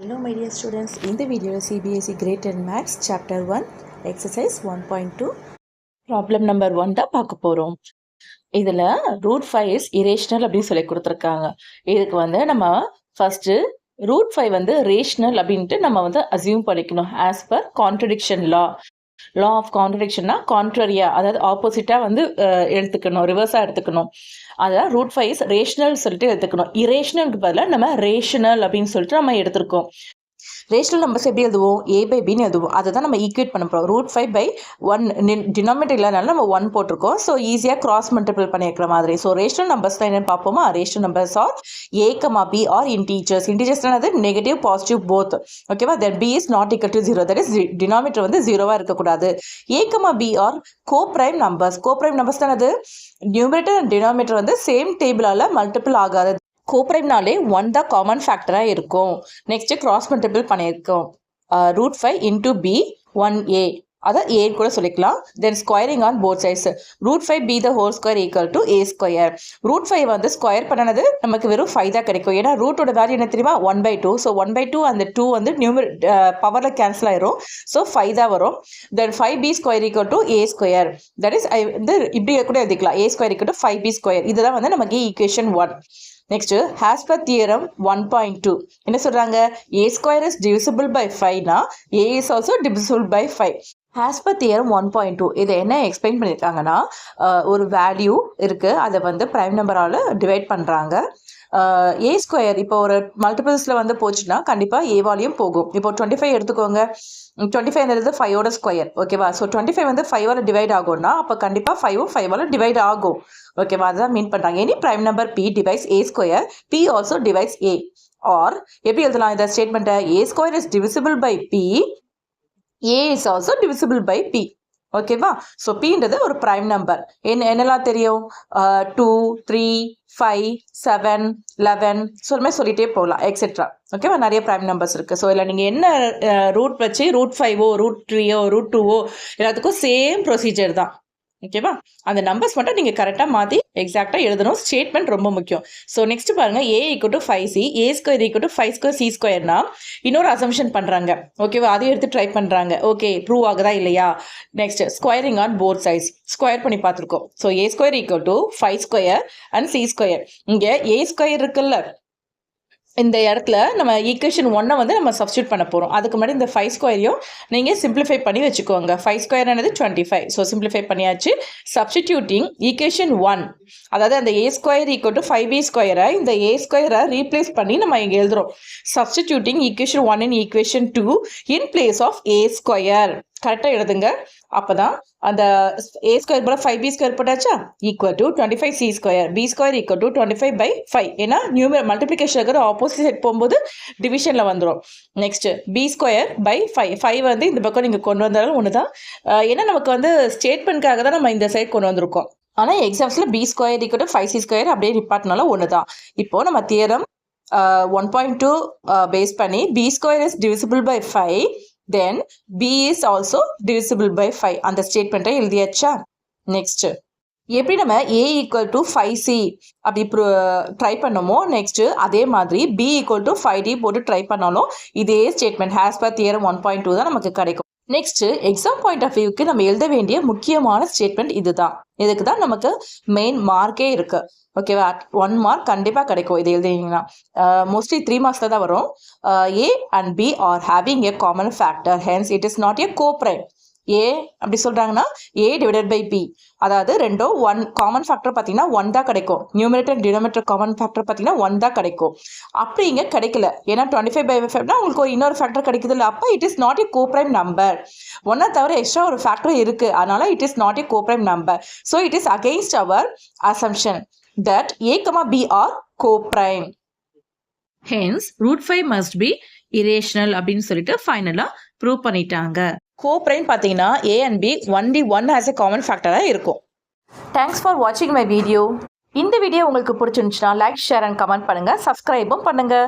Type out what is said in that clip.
Hello my dear students, in the video CBSE Grade 10 Maths Chapter 1 Exercise 1.2 Problem number 1 தான் பார்க்க போகிறோம். இதில் root 5 is irrational அப்படின்னு சொல்லி கொடுத்துருக்காங்க. இதுக்கு நம்ம ஃபஸ்ட்டு ரூட் 5 ரேஷனல் அப்படின்ட்டு நம்ம அசியூம் பண்ணிக்கணும். As per contradiction law of கான்ட்ரடிக்ஷன்னா கான்ட்ரரியா, அதாவது ஆப்போசிட்டாக எடுத்துக்கணும், ரிவர்ஸாக எடுத்துக்கணும். அதான் ரூட் 5 இஸ் ரேஷனல் சொல்லிட்டு எடுத்துக்கணும். இரேஷனலுக்கு பதிலாக நம்ம ரேஷனல் அப்படின்னு சொல்லிட்டு நம்ம எடுத்திருக்கோம். ரேஷனல் நம்பர்ஸ் எப்படி எழுதுவோம்? a by b ன்னு எழுதுவோம். அதை தான் நம்ம ஈக்குவேட் பண்ண போகிறோம். ரூட் 5 by 1 டினாமினேட்டர் இல்லைனால நம்ம 1 போட்டிருக்கோம். ஸோ ஈஸியாக கிராஸ் மல்டிபிள் பண்ணியிருக்கிற மாதிரி. ஸோ ரேஷனல் நம்பர்ஸ் தான் என்னென்னு பார்ப்போமா? Rational numbers are a, b are integers. இன்டீஜர்ஸ்னாது நெகட்டிவ் பாசிட்டிவ் போத். ஓகேவா? Then b is not equal to 0. That is denominator 0வாக இருக்கக்கூடாது. a, b are coprime numbers. Coprime numbers தான் அது நியூமரேட்டர் அண்ட் டினாமினேட்டர் சேம் டேபிளால் மல்டிபிள் ஆகாது. கோப்ரைம்னாலே 1 தான் காமன் ஃபேக்டராக இருக்கும். நெக்ஸ்ட்டு கிராஸ் மல்டிபிள் பண்ணியிருக்கோம். ரூட் 5 இன்டூ பி 1a, அதை ஏ கூட சொல்லிக்கலாம். Then squaring on both sides. Root 5 B the whole square equal to a square. Root 5 square பண்ணது நமக்கு வெறும் 5 தான் கிடைக்கும். ஏன்னா ரூட்டோட வேல்யூ என்ன தெரியுமா? 1/2. ஸோ 1/2 அந்த 2 பவரில் கேன்சல் ஆயிரும். ஸோ 5 தான் வரும். தென் 5b square equal to a square. That is இப்படி கூட எழுதிக்கலாம். a square equal to 5b square. இதுதான் நமக்கு equation 1. Next, as per theorem 1.2 என்ன சொல்றாங்க? a square is divisible by 5 a is also divisible by 5. as per theorem 1.2 இதை என்ன explain பண்ணியிருக்காங்கன்னா, ஒரு வேல்யூ இருக்கு, அதை பிரைம் நம்பரால் டிவைட் பண்ணுறாங்க. ஏ ஸ்கொயர் இப்போ ஒரு மல்டிபிள்ஸில் போச்சுன்னா கண்டிப்பாக ஏவாலையும் போகும். இப்போ 25 எடுத்துக்கோங்க. 25 5ஓட ஸ்கொயர். ஓகேவா? ஸோ 25 5ஆல் டிவைட் ஆகும்னா அப்போ கண்டிப்பாக 5ம் 5ஆல் டிவைட் ஆகும். ஓகேவா? அதுதான் மீன் பண்ணுறாங்க. Any prime number p divides a square, p also divides a. Or எப்படி எழுதலாம் இந்த ஸ்டேட்மெண்ட்டை? A square is divisible by p, a is also divisible by p. ஓகேவா? ஸோ பின்றது ஒரு பிரைம் நம்பர். என்னெல்லாம் தெரியும்? 2, 3, 5, 7, 11 சொல்லிட்டே போகலாம், எக்ஸெட்ரா. ஓகேவா? நிறைய பிரைம் நம்பர்ஸ் இருக்குது. ஸோ இல்லை நீங்கள் என்ன ரூட் வச்சு ரூட் 5ஓ ரூட் 3ஓ ரூட் 2ஓ எல்லாத்துக்கும் சேம் ப்ரொசீஜர் தான். ஓகேவா? அந்த நம்பர்ஸ் மட்டும் நீங்கள் கரெக்டாக மாற்றி எக்ஸாக்டாக எழுதணும். ஸ்டேட்மெண்ட் ரொம்ப முக்கியம். ஸோ நெக்ஸ்ட் பாருங்கள், a = 5c, a square = 5 square c ஸ்கொயர்னா இன்னொரு அசம்ஷன் பண்ணுறாங்க. ஓகேவா? அதையும் எடுத்து ட்ரை பண்ணுறாங்க. ஓகே, ப்ரூவ் ஆகுதா இல்லையா? Next, squaring on both sides. Square பண்ணி பார்த்துருக்கோம். So a square = 5 square and c square. இங்கே a ஸ்கொயர் இருக்குல்ல, இந்த இடத்துல நம்ம ஈக்குவேஷன் 1 நம்ம சப்ஸ்டியூட் பண்ண போகிறோம். அதுக்கு முன்னாடி இந்த 5 ஸ்கொயரையும் நீங்கள் சிம்பிளிஃபை பண்ணி வச்சுக்கோங்க. 5 ஸ்கொயர் 25. ஸோ சிம்பிளிஃபை பண்ணியாச்சு. சப்ஸ்டிடியூட்டிங் ஈக்குவேஷன் 1, அதாவது அந்த a ஸ்கொயர் = 5b ஸ்கொயரை இந்த a ஸ்கொயரை ரீப்ளேஸ் பண்ணி நம்ம இங்கே எழுதுகிறோம். Substituting equation 1 in equation 2 in place of a square. கரெக்டாக எழுதுங்க. அப்போ தான் அந்த a ஸ்கொயர் போல 5b ஸ்கொயர் போட்டாச்சா? Equal to 25c square, b square = 25/5. ஏன்னா மல்டிப்ளிகேஷன் இருக்கிற ஆப்போசிட் சைட் போகும்போது டிவிஷனில் வந்துடும். Next, b square by 5. 5 இந்த பக்கம் நீங்கள் கொண்டு வந்தாலும் ஒன்று தான். ஏன்னா நமக்கு ஸ்டேட்மெண்ட்காக தான் நம்ம இந்த சைட் கொண்டு வந்திருக்கோம். ஆனால் எக்ஸாம்ஸில் b ஸ்கொயர் = 5c ஸ்கொயர் அப்படியே ரிப்பார்ட்னாலும் ஒன்று தான். இப்போது நம்ம தியரம் 1.2 பேஸ் பண்ணி b square is divisible by 5, then b is also divisible by 5 அந்த ஸ்டேட்மெண்ட்டை எழுதியாச்சா? நெக்ஸ்ட், எப்படி நம்ம a = 5c அப்படி ட்ரை பண்ணோமோ நெக்ஸ்ட் அதே மாதிரி b = 5d போட்டு ட்ரை பண்ணாலும் இதே ஸ்டேட்மெண்ட் as per theorem 1.2 தான் நமக்கு கிடைக்கும். நெக்ஸ்ட், எக்ஸாம் பாயிண்ட் ஆஃப் வியூக்கு நம்ம எழுத வேண்டிய முக்கியமான ஸ்டேட்மெண்ட் இதுதான். இதுக்கு தான் நமக்கு மெயின் மார்க்கே இருக்கு. ஓகேவா? 1 மார்க் கண்டிப்பாக கிடைக்கும் இது எழுதிங்கன்னா. மோஸ்ட்லி 3 மார்க்ஸில் தான் வரும். a and b are having a common factor, hence it is not a co-prime. a அப்படி சொல்கிறாங்கன்னா a divided by b, அதாவது ரெண்டும் 1 காமன் ஃபேக்டர் பார்த்தீங்கன்னா 1 தான் கிடைக்கும். நியூமரேட்டர் டினாமினேட்டர் காமன் ஃபேக்டர் பார்த்தீங்கன்னா 1 தான் கிடைக்கும். அப்படி இங்கே கிடைக்கல. ஏன்னா 25/5னா உங்களுக்கு இன்னொரு ஃபேக்டர் கிடைக்குது இல்லை. அப்போ it is not a coprime number. 1 தவிர எக்ஸ்ட்ரா ஒரு ஃபேக்டர் இருக்குது. அதனால it is not a coprime number. So it is against our assumption that a, b are co-prime. Hence, root 5 must be irrational அப்படின்னு சொல்லிட்டு ஃபைனலாக ப்ரூவ் பண்ணிட்டாங்க. Coprime பார்த்தீங்கன்னா a and b only 1 has a common ஃபேக்டராக இருக்கும். Thanks for வாட்சிங் my video. இந்த video உங்களுக்கு பிடிச்சிருந்துச்சுன்னா லைக், ஷேர் அண்ட் கமெண்ட் பண்ணுங்கள். சப்ஸ்கிரைபும் பண்ணுங்கள்.